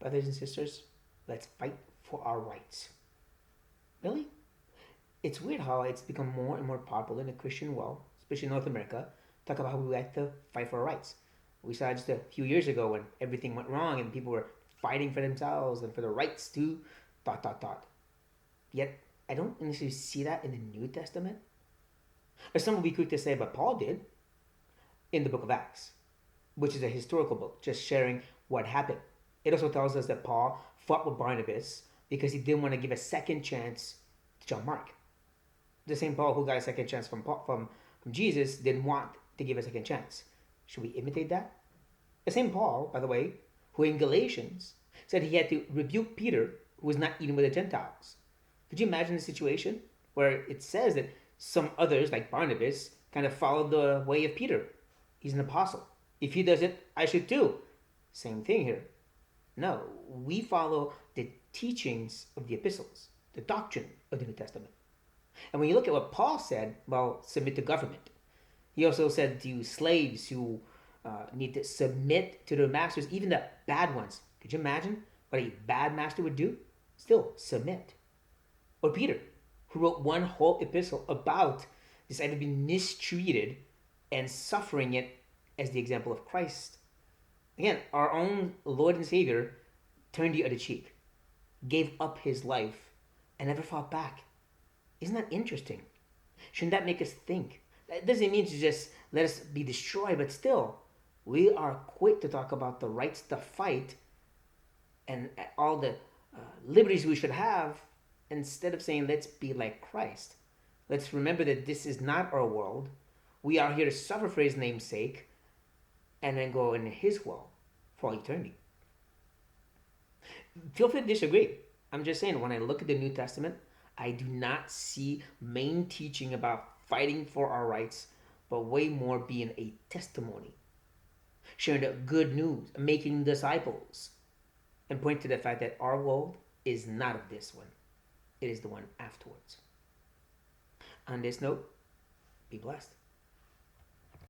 brothers and sisters, let's fight for our rights. Really? It's weird how it's become more and more popular in the Christian world, especially in North America, talk about how we like to fight for our rights. We saw just a few years ago when everything went wrong and people were fighting for themselves and for the rights to dot dot dot. Yet I don't necessarily see that in the New Testament. Or some would be quick to say, but Paul did in the book of Acts, which is a historical book, just sharing what happened. It also tells us that Paul fought with Barnabas because he didn't want to give a second chance to John Mark. The same Paul who got a second chance from Jesus didn't want to give a second chance. Should we imitate that? The same Paul, by the way, who in Galatians said he had to rebuke Peter, who was not eating with the Gentiles. Could you imagine the situation where it says that some others, like Barnabas, kind of followed the way of Peter? He's an apostle. If he does it, I should too. Same thing here. No, we follow the teachings of the epistles, the doctrine of the New Testament. And when you look at what Paul said, well, submit to government. He also said to slaves who need to submit to their masters, even the bad ones. Could you imagine what a bad master would do? Still, submit. Or Peter, who wrote one whole epistle about this idea of being mistreated and suffering it as the example of Christ. Again, our own Lord and Savior turned the other cheek, gave up his life, and never fought back. Isn't that interesting? Shouldn't that make us think? That doesn't mean to just let us be destroyed, but still, we are quick to talk about the rights to fight and all the liberties we should have instead of saying, let's be like Christ. Let's remember that this is not our world. We are here to suffer for his name's sake and then go in his world for all eternity. Feel free to disagree. I'm just saying, when I look at the New Testament, I do not see main teaching about fighting for our rights, but way more being a testimony, sharing the good news, making disciples, and point to the fact that our world is not of this one. It is the one afterwards. On this note, be blessed.